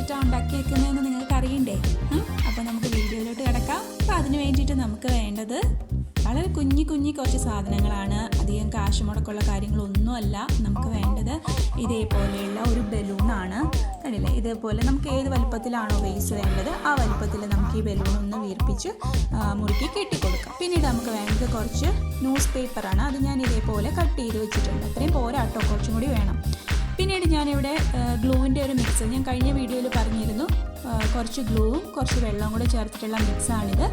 ചേർത്തിട്ടാണ് ഉണ്ടാക്കിയേക്കുന്നതെന്ന് നിങ്ങൾക്ക് അറിയണ്ടേ? അപ്പോൾ നമുക്ക് വീഡിയോയിലോട്ട് കിടക്കാം. അപ്പോൾ അതിന് വേണ്ടിയിട്ട് നമുക്ക് വേണ്ടത് വളരെ കുഞ്ഞി കുറച്ച് സാധനങ്ങളാണ്. അധികം കാശ് മുടക്കുള്ള കാര്യങ്ങളൊന്നുമല്ല. നമുക്ക് വേണ്ടത് ഇതേപോലെയുള്ള ഒരു ബലൂണാണ്. കണ്ടില്ലേ? ഇതേപോലെ നമുക്ക് ഏത് വലുപ്പത്തിലാണോ വേസ് വേണ്ടത് ആ വലുപ്പത്തിൽ നമുക്ക് ഈ ബലൂൺ ഒന്ന് വീർപ്പിച്ച് മുറുക്കി കെട്ടിക്കൊടുക്കാം. പിന്നീട് നമുക്ക് വേണ്ടത് കുറച്ച് ന്യൂസ് പേപ്പറാണ്. അത് ഞാൻ ഇതേപോലെ കട്ട് ചെയ്ത് വെച്ചിട്ടുണ്ട്. അത്രയും പോരാട്ടോ, കുറച്ചും കൂടി വേണം. പിന്നീട് ഞാനിവിടെ ഗ്ലൂവിൻ്റെ ഒരു മിക്സ് ഞാൻ കഴിഞ്ഞ വീഡിയോയിൽ പറഞ്ഞിരുന്നു. കുറച്ച് ഗ്ലൂവും കുറച്ച് വെള്ളവും കൂടെ ചേർത്തിട്ടുള്ള മിക്സാണിത്.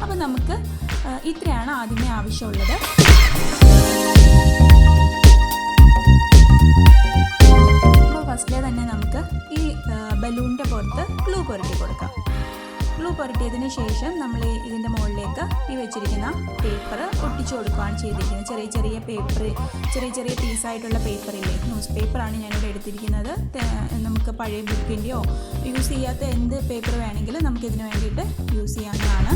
അപ്പോൾ നമുക്ക് ഇത്രയാണ് ആദ്യമേ ആവശ്യമുള്ളത്. അപ്പോൾ ഫസ്റ്റിലെ തന്നെ നമുക്ക് ഈ ബലൂണിൻ്റെ പുറത്ത് ഗ്ലൂ പുരട്ടി കൊടുക്കാം. ഗ്ലൂ പുരട്ടിയതിന് ശേഷം നമ്മൾ ഇതിൻ്റെ മുകളിലേക്ക് ഈ വെച്ചിരിക്കുന്ന പേപ്പർ ഒട്ടിച്ചു കൊടുക്കുകയാണ് ചെയ്തിരിക്കുന്നത്. ചെറിയ പീസായിട്ടുള്ള പേപ്പറില്ലേ, ന്യൂസ് പേപ്പറാണ് ഞാനിവിടെ എടുത്തിരിക്കുന്നത്. നമുക്ക് പഴയ ബുക്കിൻ്റെയോ യൂസ് ചെയ്യാത്ത എന്ത് പേപ്പർ വേണമെങ്കിലും നമുക്കിതിന് വേണ്ടിയിട്ട് യൂസ് ചെയ്യാവുന്നതാണ്.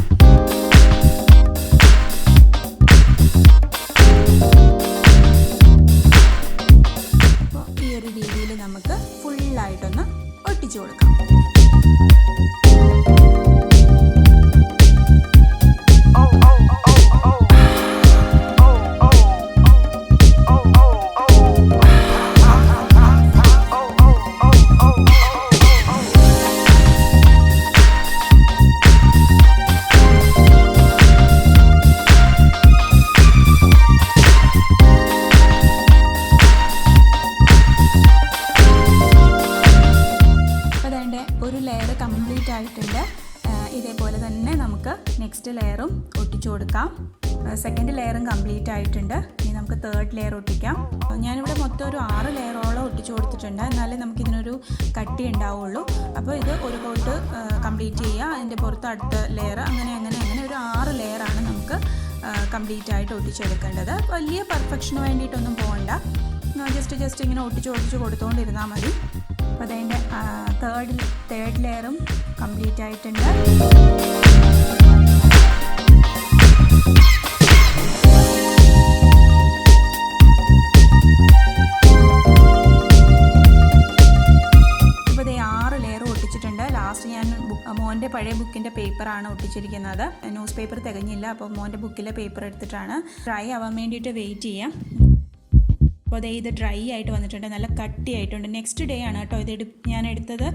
അപ്പോൾ ഈ ഒരു രീതിയിൽ നമുക്ക് ഫുള്ളായിട്ടൊന്ന് ഒട്ടിച്ചു കൊടുക്കാം. ഒരു ലെയർ കംപ്ലീറ്റ് ആയിട്ടുണ്ട്. ഇതേപോലെ തന്നെ നമുക്ക് നെക്സ്റ്റ് ലെയറും ഒട്ടിച്ചു കൊടുക്കാം. സെക്കൻഡ് ലെയറും കംപ്ലീറ്റ് ആയിട്ടുണ്ട്. ഇനി നമുക്ക് തേർഡ് ലെയർ ഒട്ടിക്കാം. ഞാനിവിടെ മൊത്തം ഒരു 6 ലെയറോളം ഒട്ടിച്ചു കൊടുത്തിട്ടുണ്ട്. എന്നാലേ നമുക്കിതിനൊരു കട്ടി ഉണ്ടാവുള്ളൂ. അപ്പോൾ ഇത് ഒരു കോട്ട് കംപ്ലീറ്റ് ചെയ്യുക. അതിൻ്റെ പുറത്ത് അടുത്ത ലെയർ അങ്ങനെ ഒരു 6 ലെയറാണ് നമുക്ക് കംപ്ലീറ്റ് ആയിട്ട് ഒട്ടിച്ചെടുക്കേണ്ടത്. വലിയ പെർഫെക്ഷന് വേണ്ടിയിട്ടൊന്നും പോകണ്ട. ജസ്റ്റ് ഇങ്ങനെ ഒട്ടിച്ച് കൊടുത്തുകൊണ്ടിരുന്നാൽ മതി. അപ്പോൾ അതിൻ്റെ തേർഡ് ലെയറും കംപ്ലീറ്റ് ആയിട്ടുണ്ട്. ഇപ്പോൾ ഇത് 6 ലെയർ ഒട്ടിച്ചിട്ടുണ്ട്. ലാസ്റ്റ് ഞാൻ മോൻ്റെ പഴയ ബുക്കിൻ്റെ പേപ്പറാണ് ഒട്ടിച്ചിരിക്കുന്നത്. News paper തികഞ്ഞില്ല. അപ്പോൾ മോൻ്റെ ബുക്കിലെ പേപ്പർ എടുത്തിട്ടാണ്. ഡ്രൈ ആവാൻ വേണ്ടിയിട്ട് വെയിറ്റ് ചെയ്യാം. അപ്പോൾ ഇത് ഡ്രൈ ആയിട്ട് വന്നിട്ടുണ്ട്. നല്ല കട്ടിയായിട്ടുണ്ട്. നെക്സ്റ്റ് ഡേ ആണ് കേട്ടോ ഞാൻ എടുത്തത്.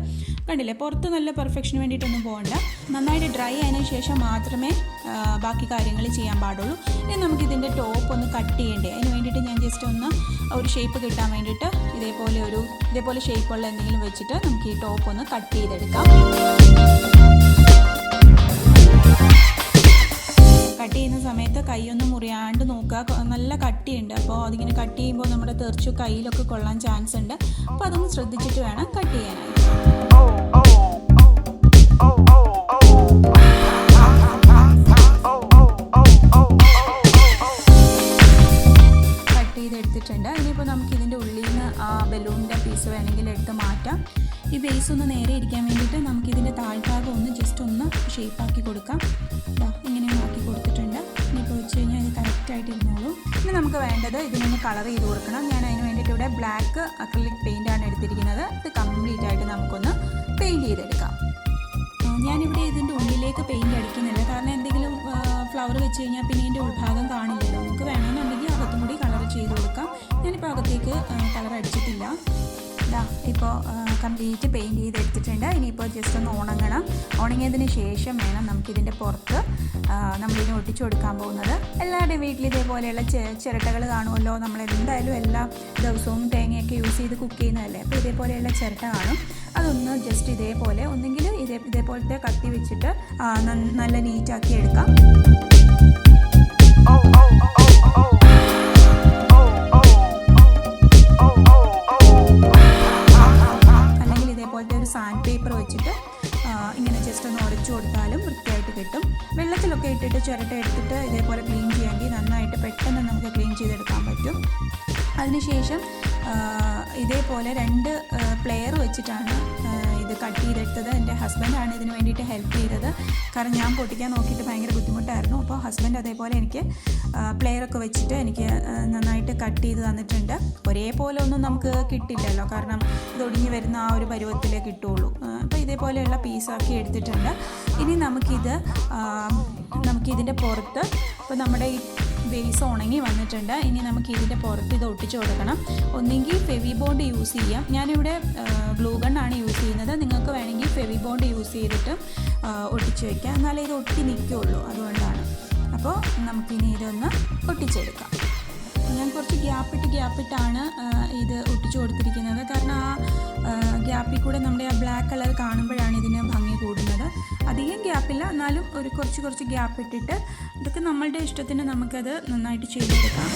കണ്ടില്ലേ? പുറത്ത് നല്ല പെർഫെക്ഷന് വേണ്ടിയിട്ടൊന്നും പോകണ്ട. നന്നായിട്ട് ഡ്രൈ ആയതിനു ശേഷം മാത്രമേ ബാക്കി കാര്യങ്ങൾ ചെയ്യാൻ പാടുള്ളൂ. ഇനി നമുക്കിതിൻ്റെ ടോപ്പ് ഒന്ന് കട്ട് ചെയ്യണ്ടേ. അതിന് വേണ്ടിയിട്ട് ഞാൻ ജസ്റ്റ് ഒന്ന് ഒരു ഷേപ്പ് കിട്ടാൻ വേണ്ടിയിട്ട് ഇതേപോലെ ഷേപ്പുള്ള എന്തെങ്കിലും വെച്ചിട്ട് നമുക്ക് ഈ ടോപ്പ് ഒന്ന് കട്ട് ചെയ്തെടുക്കാം. കട്ട് ചെയ്യുന്ന സമയത്ത് കൈയൊന്നും മുറിയാണ്ട് നോക്കുക. നല്ല കട്ടിയുണ്ട്. അപ്പോൾ അതിങ്ങനെ കട്ട് ചെയ്യുമ്പോൾ നമ്മുടെ തെറിച്ചു കയ്യിലൊക്കെ കൊള്ളാൻ ചാൻസ് ഉണ്ട്. അപ്പോൾ അതൊന്ന് ശ്രദ്ധിച്ചിട്ട് വേണം കട്ട് ചെയ്യാനായിട്ട്. കട്ട് ചെയ്തെടുത്തിട്ടുണ്ട്. ഇനിയിപ്പോൾ നമുക്ക് ഇതിൻ്റെ ഉള്ളിൽ നിന്ന് ആ ബലൂണിൻ്റെ പീസ് വേണമെങ്കിൽ എടുത്ത് മാറ്റാം. ഈ ബേസ് ഒന്ന് നേരെ ഇരിക്കാൻ വേണ്ടിയിട്ട് നമുക്കിതിൻ്റെ താഴ്ഭാഗം ഒന്ന് ജസ്റ്റ് ഒന്ന് ഷേപ്പാക്കി കൊടുക്കാം. ഇങ്ങനെ ആക്കി കൊടുത്തിട്ടുണ്ട്. ഇനിയിപ്പോൾ വെച്ച് കഴിഞ്ഞാൽ ഇത് കറക്റ്റായിട്ട് ഇരുന്നോളൂ. ഇനി നമുക്ക് വേണ്ടത് ഇതിനൊന്ന് കളർ ചെയ്ത് കൊടുക്കണം. ഞാൻ അതിന് വേണ്ടിയിട്ട് ഇവിടെ ബ്ലാക്ക് അക്രിലിക് പെയിൻ്റാണ് എടുത്തിരിക്കുന്നത്. ഇത് കംപ്ലീറ്റ് ആയിട്ട് നമുക്കൊന്ന് പെയിൻറ്റ് ചെയ്തെടുക്കാം. ഞാനിവിടെ ഇതിൻ്റെ ഉള്ളിലേക്ക് പെയിൻറ്റ് അടിക്കുന്നില്ല. കാരണം എന്തെങ്കിലും ഫ്ലവർ വെച്ച് കഴിഞ്ഞാൽ പിന്നെ ഇതിൻ്റെ ഉൾഭാഗം കാണില്ലല്ലോ. നമുക്ക് വേണമെന്നുണ്ടെങ്കിൽ അകത്തും കൂടി കളർ ചെയ്ത് കൊടുക്കാം. ഞാനിപ്പോൾ അകത്തേക്ക് കളർ അടിച്ചിട്ടില്ല. ഇപ്പോൾ കംപ്ലീറ്റ് പെയിൻറ്റ് ചെയ്തെടുത്തിട്ടുണ്ട്. ഇനിയിപ്പോൾ ജസ്റ്റ് ഒന്ന് ഉണങ്ങണം. ഉണങ്ങിയതിന് ശേഷം വേണം നമുക്കിതിൻ്റെ പുറത്ത് നമ്മളിതിനെ ഒട്ടിച്ചു കൊടുക്കാൻ പോകുന്നത്. എല്ലാവരുടെയും വീട്ടിൽ ഇതേപോലെയുള്ള ചിരട്ടകൾ കാണുമല്ലോ. നമ്മളെന്തായാലും എല്ലാ ദിവസവും തേങ്ങയൊക്കെ യൂസ് ചെയ്ത് കുക്ക് ചെയ്യുന്നതല്ലേ. അപ്പോൾ ഇതേപോലെയുള്ള ചിരട്ട കാണും. അതൊന്ന് ജസ്റ്റ് ഇതേപോലെ ഒന്നെങ്കിൽ ഇതേപോലത്തെ കത്തി വെച്ചിട്ട് നല്ല നീറ്റാക്കി എടുക്കാം. സാൻഡ് പേപ്പർ വെച്ചിട്ട് ഇങ്ങനെ ജസ്റ്റ് ഒന്ന് ഉരച്ചു കൊടുത്താലും വൃത്തിയായിട്ട് കിട്ടും. വെള്ളത്തിലൊക്കെ ഇട്ടിട്ട് ചിരട്ട എടുത്തിട്ട് ഇതേപോലെ ക്ലീൻ ചെയ്യാമെങ്കിൽ നന്നായിട്ട് പെട്ടെന്ന് നമുക്ക് ക്ലീൻ ചെയ്തെടുക്കാൻ പറ്റും. അതിനുശേഷം ഇതേപോലെ 2 പ്ലെയർ വെച്ചിട്ടാണ് ഇത് കട്ട് ചെയ്തെടുത്തത്. എൻ്റെ ഹസ്ബൻഡാണ് ഇതിന് വേണ്ടിയിട്ട് ഹെൽപ്പ് ചെയ്തത്. കാരണം ഞാൻ പൊട്ടിക്കാൻ നോക്കിയിട്ട് ഭയങ്കര ബുദ്ധിമുട്ടായിരുന്നു. അപ്പോൾ ഹസ്ബൻഡ് അതേപോലെ എനിക്ക് പ്ലെയറൊക്കെ വെച്ചിട്ട് എനിക്ക് നന്നായിട്ട് കട്ട് ചെയ്ത് തന്നിട്ടുണ്ട്. ഒരേപോലെ ഒന്നും നമുക്ക് കിട്ടില്ലല്ലോ. കാരണം ഇത് ഒടിഞ്ഞ് വരുന്ന ആ ഒരു പരുവത്തിലേ കിട്ടുള്ളൂ. അപ്പോൾ ഇതേപോലെയുള്ള പീസാക്കി എടുത്തിട്ടുണ്ട്. ഇനി നമുക്കിതിൻ്റെ പുറത്ത് ഇപ്പോൾ നമ്മുടെ ഈ വേസ് ഉണങ്ങി വന്നിട്ടുണ്ട്. ഇനി നമുക്ക് ഇതിൻ്റെ പുറത്ത് ഇത് ഒട്ടിച്ച് കൊടുക്കണം. ഒന്നെങ്കിൽ ഫെവി ബോണ്ട് യൂസ് ചെയ്യാം. ഞാനിവിടെ ഗ്ലൂ ഗണ്ണാണ് യൂസ് ചെയ്യുന്നത്. നിങ്ങൾക്ക് വേണമെങ്കിൽ ഫെവി ബോണ്ട് യൂസ് ചെയ്തിട്ട് ഒട്ടിച്ച് വയ്ക്കാം. എന്നാലേ ഇത് ഒട്ടി നിൽക്കുകയുള്ളൂ, അതുകൊണ്ടാണ്. അപ്പോൾ നമുക്കിനി ഇതൊന്ന് ഒട്ടിച്ചെടുക്കാം. ഞാൻ കുറച്ച് ഗ്യാപ്പിട്ടാണ് ഇത് ഒട്ടിച്ചു കൊടുത്തിരിക്കുന്നത്. കാരണം ആ ഗ്യാപ്പിൽ കൂടെ നമ്മുടെ ആ ബ്ലാക്ക് കളർ കാണുമ്പോഴാണ് ഇതിന് ഭംഗി കൂടുന്നത്. അധികം ഗ്യാപ്പില്ല, എന്നാലും ഒരു കുറച്ച് ഗ്യാപ്പ് ഇട്ടിട്ട് ഇതൊക്കെ നമ്മളുടെ ഇഷ്ടത്തിന് നമുക്കത് നന്നായിട്ട് ചെയ്തെടുക്കാം.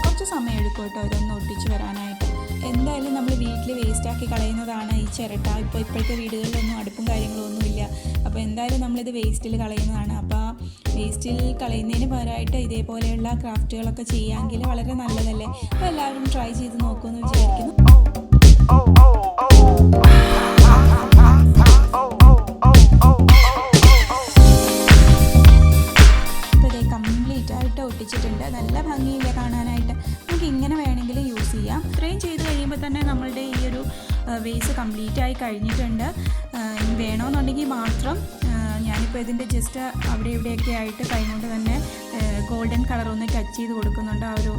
കുറച്ച് സമയം എടുക്കും കേട്ടോ ഇതൊന്ന് ഒട്ടിച്ച് വരാനായിട്ട്. എന്തായാലും നമ്മൾ വീട്ടിൽ വേസ്റ്റാക്കി കളയുന്നതാണ് ഈ ചിരട്ട. ഇപ്പോഴത്തെ വീടുകളിലൊന്നും അടുപ്പും കാര്യങ്ങളൊന്നും ഇല്ല. അപ്പോൾ എന്തായാലും നമ്മളിത് വേസ്റ്റിൽ കളയുന്നതാണ്. അപ്പോൾ വേസ്റ്റിൽ കളയുന്നതിന് പകരമായിട്ട് ഇതേപോലെയുള്ള ക്രാഫ്റ്റുകളൊക്കെ ചെയ്യാമെങ്കിൽ വളരെ നല്ലതല്ലേ. അപ്പോൾ എല്ലാവരും ട്രൈ ചെയ്ത് നോക്കുമെന്ന് വിചാരിക്കുന്നു. അപ്പോൾ ഇത് കംപ്ലീറ്റ് ആയിട്ട് ഒട്ടിച്ചിട്ടുണ്ട്. നല്ല ഭംഗിയില്ല കാണാനായിട്ട്. നമുക്ക് ഇങ്ങനെ വേണമെങ്കിൽ യൂസ് ചെയ്യാം. ഇത്രയും ചെയ്ത് കഴിയുമ്പോൾ തന്നെ നമ്മളുടെ ഈ ഒരു വേസ് കംപ്ലീറ്റ് ആയി കഴിഞ്ഞിട്ടുണ്ട്. വേണമെന്നുണ്ടെങ്കിൽ മാത്രം ഞാനിപ്പോൾ ഇതിൻ്റെ ജസ്റ്റ് അവിടെ ഇവിടെയൊക്കെ ആയിട്ട് കൈകൊണ്ട് തന്നെ ഗോൾഡൻ കളർ ഒന്ന് ടച്ച് ചെയ്ത് കൊടുക്കുന്നുണ്ട്, ആ ഒരു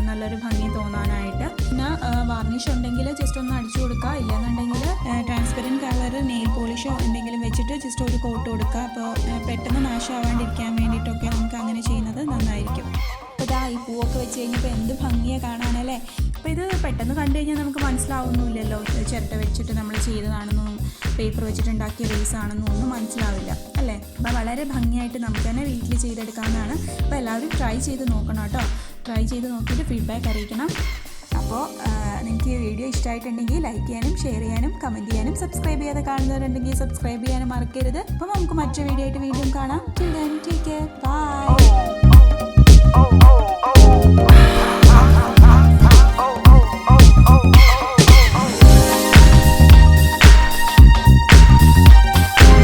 നല്ലൊരു ഭംഗി തോന്നാനായിട്ട്. പിന്നെ വാർണിഷ് ഉണ്ടെങ്കിൽ ജസ്റ്റ് ഒന്ന് അടിച്ചു കൊടുക്കുക. ഇല്ലെന്നുണ്ടെങ്കിൽ ട്രാൻസ്പെറൻറ്റ് കളർ നെയിൽ പോളിഷോ എന്തെങ്കിലും വെച്ചിട്ട് ജസ്റ്റ് ഒരു കോട്ട് കൊടുക്കുക. അപ്പോൾ പെട്ടെന്ന് നാശമാവാണ്ടിരിക്കാൻ വേണ്ടിയിട്ടൊക്കെ നമുക്ക് അങ്ങനെ ചെയ്യുന്നത് നന്നായിരിക്കും. അപ്പോൾ ഇതാ ഈ പൂവൊക്കെ വെച്ച് കഴിഞ്ഞപ്പോൾ എന്ത് ഭംഗിയാണ് കാണാനല്ലേ. അപ്പോൾ ഇത് പെട്ടെന്ന് കണ്ടു കഴിഞ്ഞാൽ നമുക്ക് മനസ്സിലാവുന്നില്ലല്ലോ ചിരട്ട വെച്ചിട്ട് നമ്മൾ ചെയ്തതാണെന്നും പേപ്പർ വെച്ചിട്ടുണ്ടാക്കിയ വേസ് ആണെന്നും ഒന്നും മനസ്സിലാവില്ല അല്ലേ. അപ്പോൾ വളരെ ഭംഗിയായിട്ട് നമുക്ക് തന്നെ വീട്ടിൽ ചെയ്തെടുക്കാവുന്നതാണ്. അപ്പോൾ എല്ലാവരും ട്രൈ ചെയ്ത് നോക്കണം കേട്ടോ. ട്രൈ ചെയ്ത് നോക്കിയിട്ട് ഫീഡ്ബാക്ക് അറിയിക്കണം. അപ്പോൾ നിങ്ങൾക്ക് ഈ വീഡിയോ ഇഷ്ടമായിട്ടുണ്ടെങ്കിൽ ലൈക്ക് ചെയ്യാനും ഷെയർ ചെയ്യാനും കമൻറ്റ് ചെയ്യാനും സബ്സ്ക്രൈബ് ചെയ്യാതെ കാണുന്നവരുണ്ടെങ്കിൽ സബ്സ്ക്രൈബ് ചെയ്യാനും മറക്കരുത്. അപ്പോൾ നമുക്ക് മറ്റൊരു വീഡിയോ ആയിട്ട് വീണ്ടും കാണാം. Till then, take care. Bye.